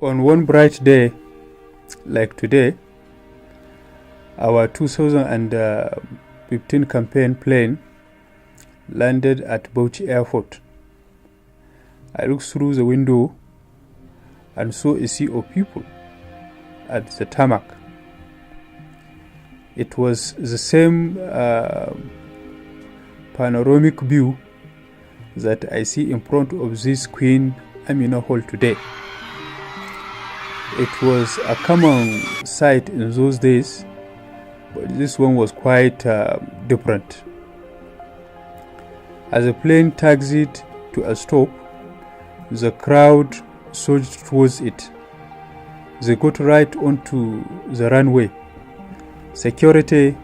On one bright day like today, our 2015 campaign plane landed at Bauchi Airport. I looked through the window and saw a sea of people at the tarmac. It was the same panoramic view that I see in front of this Queen Amina Hall today. It was a common sight in those days, but this one was quite different. As the plane taxied to a stop, the crowd surged towards it. They got right onto the runway. Security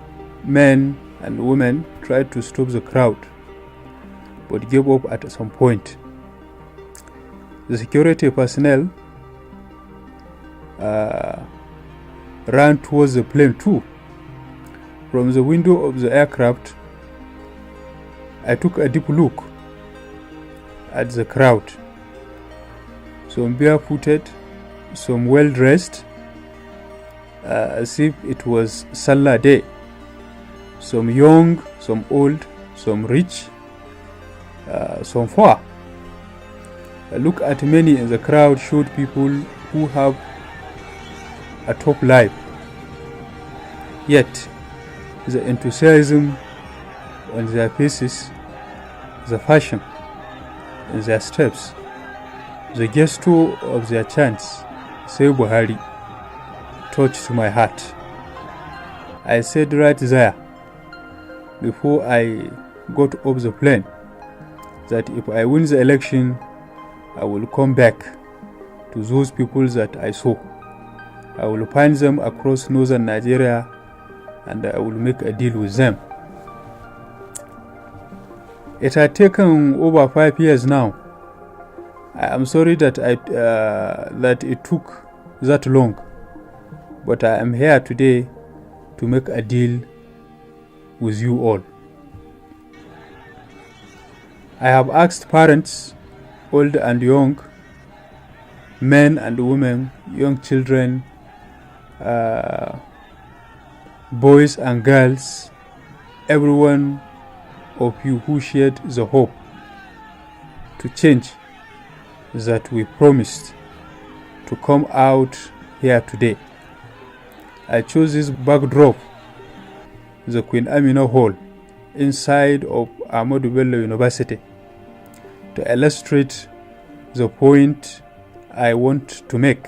men and women tried to stop the crowd, but gave up at some point. The security personnel ran towards the plane too. From the window of the aircraft, I took a deep look at the crowd. Some barefooted, some well-dressed, as if it was Salah day. Some young, some old, some rich, some poor. A look at many in the crowd showed people who have a tough life. Yet, the enthusiasm on their faces, the fashion in their steps, the gesture of their chants, "Say Buhari," touched my heart. I said right there, before I got off the plane, that if I win the election, I will come back to those people that I saw. I will find them across northern Nigeria and I will make a deal with them. It had taken over 5 years now. I am sorry that that it took that long, but I am here today to make a deal with you all. I have asked parents, old and young, men and women, young children, boys and girls, everyone of you who shared the hope to change that we promised, to come out here today. I chose this backdrop, the Queen Amina Hall, inside of Ahmadu Bello University, to illustrate the point I want to make.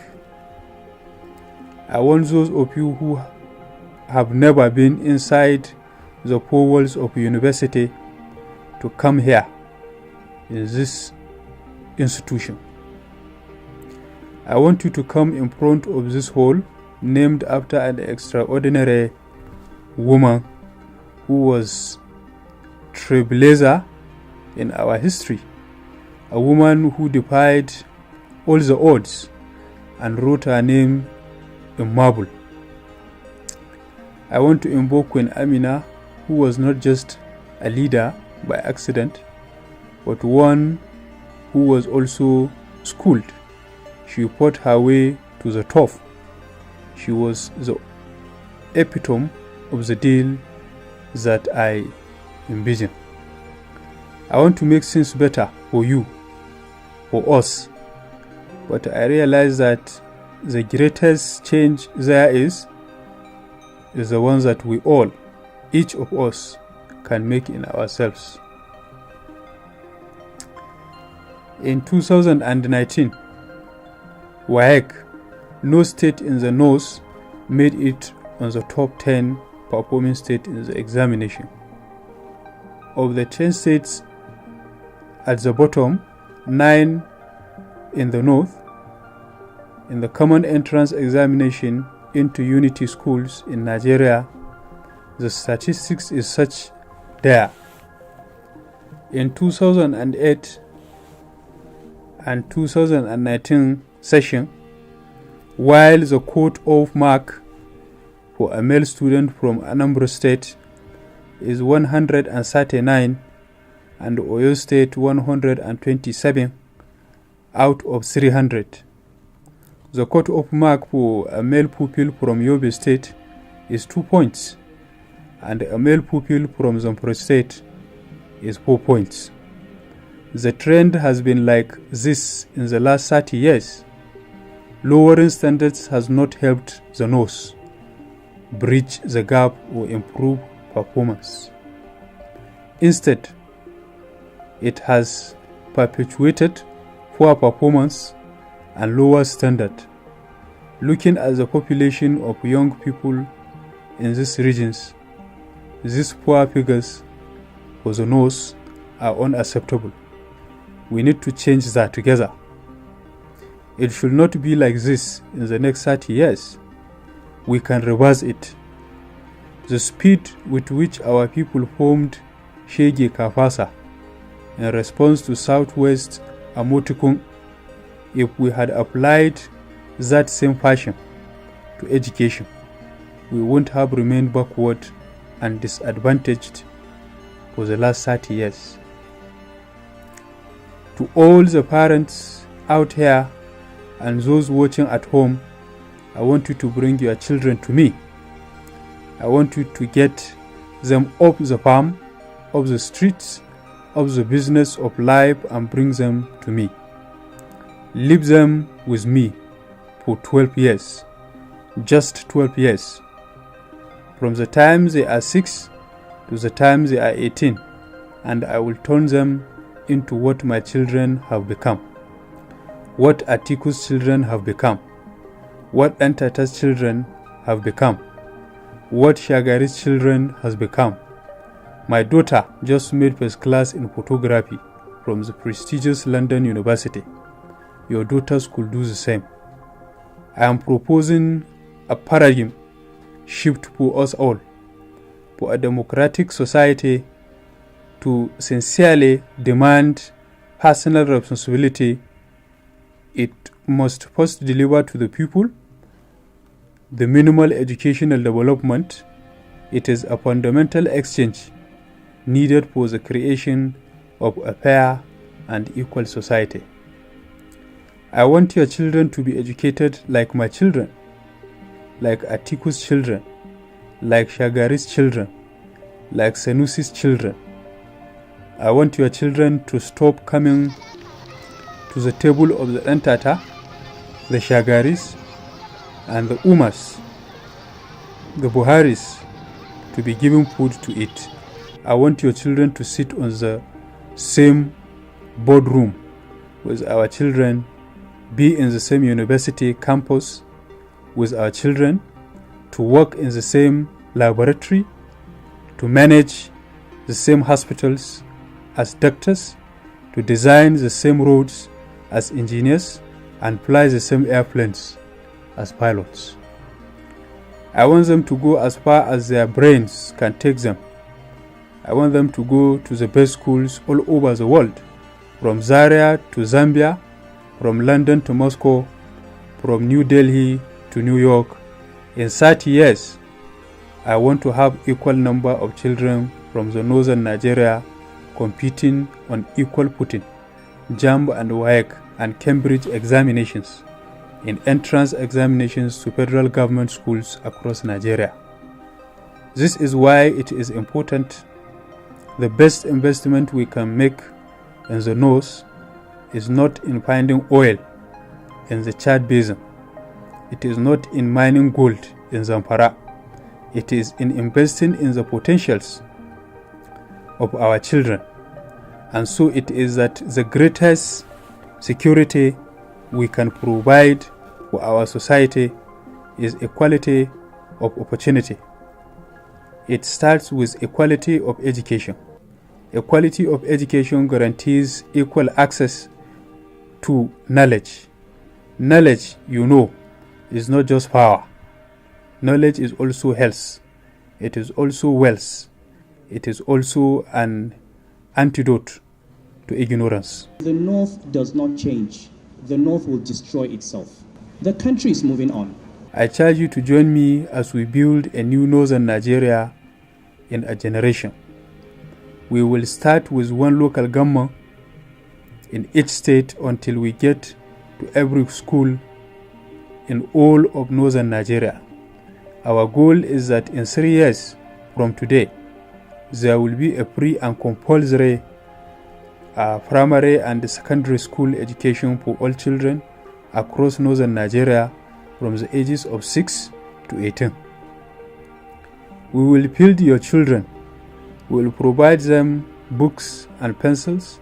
I want those of you who have never been inside the four walls of a university to come here in this institution. I want you to come in front of this hall, named after an extraordinary woman who was trailblazer in our history, a woman who defied all the odds and wrote her name in marble. I want to invoke Queen Amina, who was not just a leader by accident, but one who was also schooled. She fought her way to the top. She was the epitome of the deal that I envision. I want to make things better for you, for us, but I realize that the greatest change there is the one that we all, each of us, can make in ourselves. In 2019, WAEC, no state in the north made it on the top 10 performing state in the examination. Of the 10 states at the bottom, 9 in the north, in the common entrance examination into unity schools in Nigeria, the statistics is such there. In 2008 and 2019 session, while the cut-off mark for a male student from Anambra State is 139 and Oyo State 127 out of 300. The cut-off mark for a male pupil from Yobe State is 2 points, and a male pupil from Zamfara State is 4 points. The trend has been like this in the last 30 years. Lowering standards has not helped the North bridge the gap or improve performance. Instead, it has perpetuated poor performance and lower standard. Looking at the population of young people in these regions, these poor figures for the North are unacceptable. We need to change that together. It should not be like this in the next 30 years. We can reverse it. The speed with which our people formed Shege Kafasa in response to Southwest Amotikun, if we had applied that same fashion to education, we wouldn't have remained backward and disadvantaged for the last 30 years. To all the parents out here and those watching at home, I want you to bring your children to me. I want you to get them off the farm, off the streets, off the business of life, and bring them to me. Leave them with me for 12 years, just 12 years. From the time they are 6 to the time they are 18, and I will turn them into what my children have become, what Atiku's children have become, what Entata's children have become, what Shagari's children has become. My daughter just made first class in photography from the prestigious London University. Your daughters could do the same. I am proposing a paradigm shift for us all, for a democratic society to sincerely demand personal responsibility. It must first deliver to the people the minimal educational development. It is a fundamental exchange needed for the creation of a fair and equal society. I want your children to be educated like my children, like Atiku's children, like Shagari's children, like Senusi's children. I want your children to stop coming to the table of the Entata, the Shagaris, and the Umas, the Buharis, to be given food to eat. I want your children to sit on the same boardroom with our children, be in the same university campus with our children, to work in the same laboratory, to manage the same hospitals as doctors, to design the same roads as engineers, and fly the same airplanes as pilots. I want them to go as far as their brains can take them. I want them to go to the best schools all over the world, from Zaria to Zambia, from London to Moscow, from New Delhi to New York. In 30 years, I want to have equal number of children from the northern Nigeria competing on equal footing, JAMB and WAEC and Cambridge examinations, in entrance examinations to federal government schools across Nigeria. This is why it is important. The best investment we can make in the north is not in finding oil in the Chad Basin. It is not in mining gold in Zamfara. It is in investing in the potentials of our children. And so it is that the greatest security we can provide for our society is equality of opportunity. It starts with equality of education. Equality of education guarantees equal access to knowledge. Knowledge, is not just power. Knowledge is also health. It is also wealth. It is also an antidote to ignorance. The North does not change. The North will destroy itself. The country is moving on. I charge you to join me as we build a new northern Nigeria in a generation. We will start with one local government in each state until we get to every school in all of northern Nigeria. Our goal is that in 3 years from today, there will be a free and compulsory primary and secondary school education for all children across northern Nigeria from the ages of 6 to 18. We will field your children. We will provide them books and pencils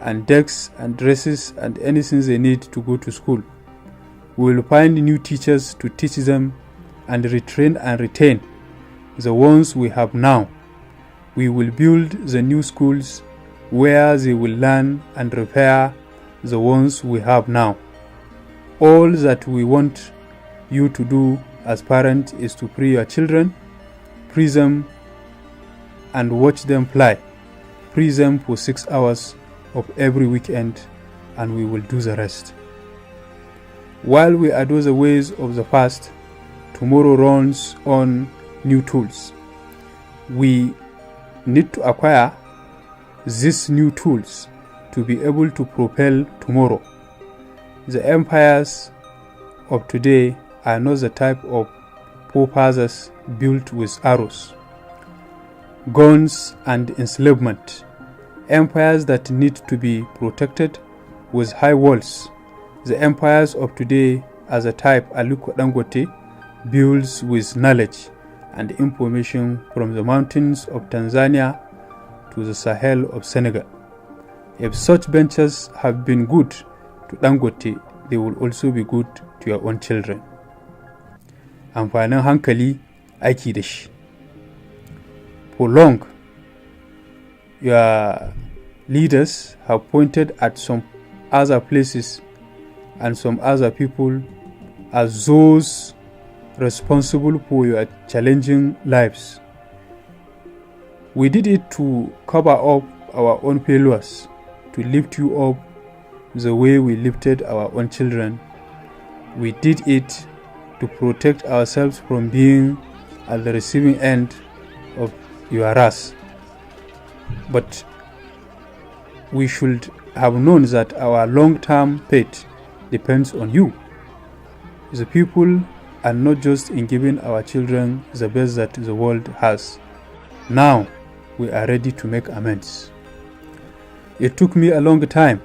and desks and dresses and anything they need to go to school. We will find new teachers to teach them and retrain and retain the ones we have now. We will build the new schools where they will learn and repair the ones we have now. All that we want you to do as parents is to free your children, free them and watch them fly. Free them for 6 hours of every weekend, and we will do the rest. While we adore the ways of the past, tomorrow runs on new tools. We need to acquire these new tools to be able to propel tomorrow. The empires of today are not the type of forefathers built with arrows, guns, and enslavement. Empires that need to be protected with high walls. The empires of today are the type Aliko Dangote builds with knowledge and information from the mountains of Tanzania to the Sahel of Senegal. If such ventures have been good to Dangote, they will also be good to your own children. Amfanin hankali aiki da shi. For long, your leaders have pointed at some other places and some other people as those responsible for your challenging lives. We did it to cover up our own failures, to lift you up the way we lifted our own children. We did it to protect ourselves from being at the receiving end of your wrath. But we should have known that our long-term fate depends on you. The people are not just in giving our children the best that the world has. Now we are ready to make amends. It took me a long time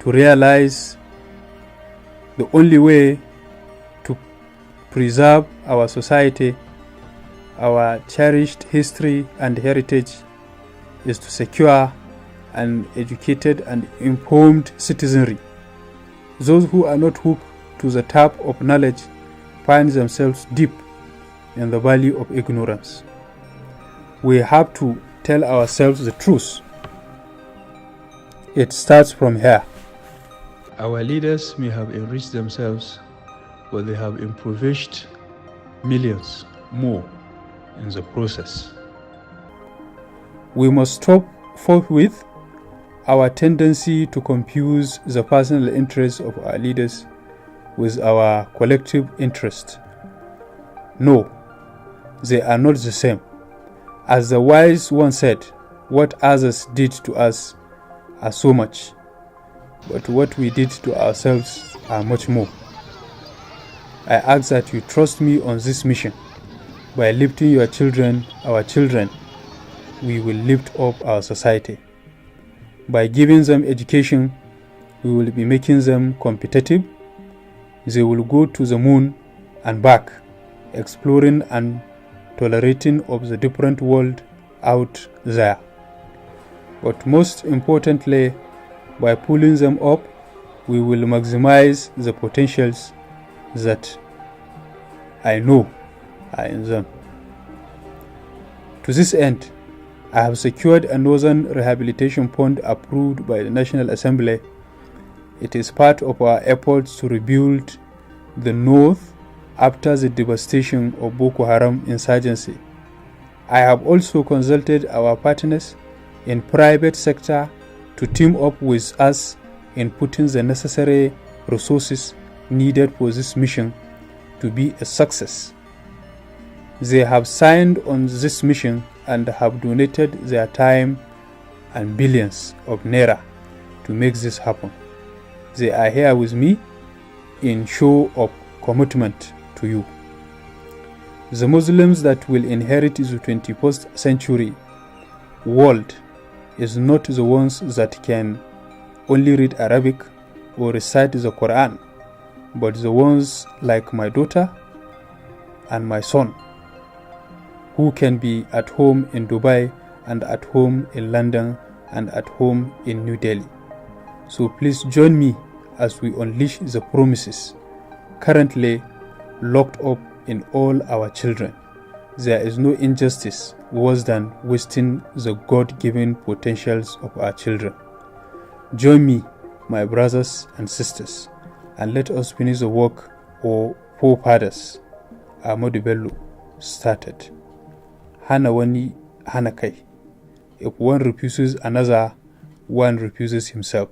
to realize the only way to preserve our society, our cherished history and heritage, is to secure an educated and informed citizenry. Those who are not hooked to the tap of knowledge find themselves deep in the valley of ignorance. We have to tell ourselves the truth. It starts from here. Our leaders may have enriched themselves, but they have impoverished millions more in the process. We must stop forthwith our tendency to confuse the personal interests of our leaders with our collective interest. No, they are not the same. As the wise one said, what others did to us are so much, but what we did to ourselves are much more. I ask that you trust me on this mission. By lifting your children, our children, we will lift up our society. By giving them education, we will be making them competitive. They will go to the moon and back, exploring and tolerating of the different world out there. But most importantly, by pulling them up, we will maximize the potentials that I know are in them. To this end, I have secured a Northern Rehabilitation Fund approved by the National Assembly. It is part of our efforts to rebuild the North after the devastation of Boko Haram insurgency. I have also consulted our partners in private sector to team up with us in putting the necessary resources needed for this mission to be a success. They have signed on this mission and have donated their time and billions of naira to make this happen. They are here with me in show of commitment to you. The Muslims that will inherit the 21st century world is not the ones that can only read Arabic or recite the Quran, but the ones like my daughter and my son, who can be at home in Dubai and at home in London and at home in New Delhi. So please join me as we unleash the promises currently locked up in all our children. There is no injustice worse than wasting the God-given potentials of our children. Join me, my brothers and sisters, and let us finish the work our forefathers, Ahmadu Bello, started. Hana wani, hana kai. If one refuses another, one refuses himself.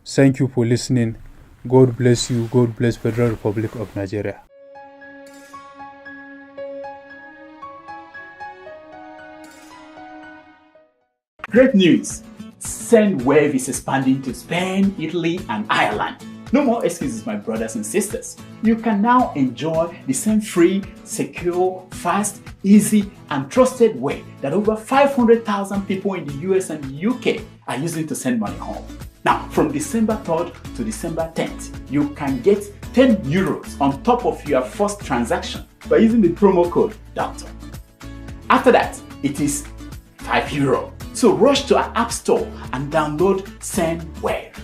Thank you for listening. God bless you. God bless Federal Republic of Nigeria. Great news! SendWave is expanding to Spain, Italy, and Ireland. No more excuses, my brothers and sisters. You can now enjoy the same free, secure, fast, easy, and trusted way that over 500,000 people in the US and the UK are using to send money home. Now, from December 3rd to December 10th, you can get 10 euros on top of your first transaction by using the promo code DOCTOR. After that, it is €5. So rush to our app store and download SendWave.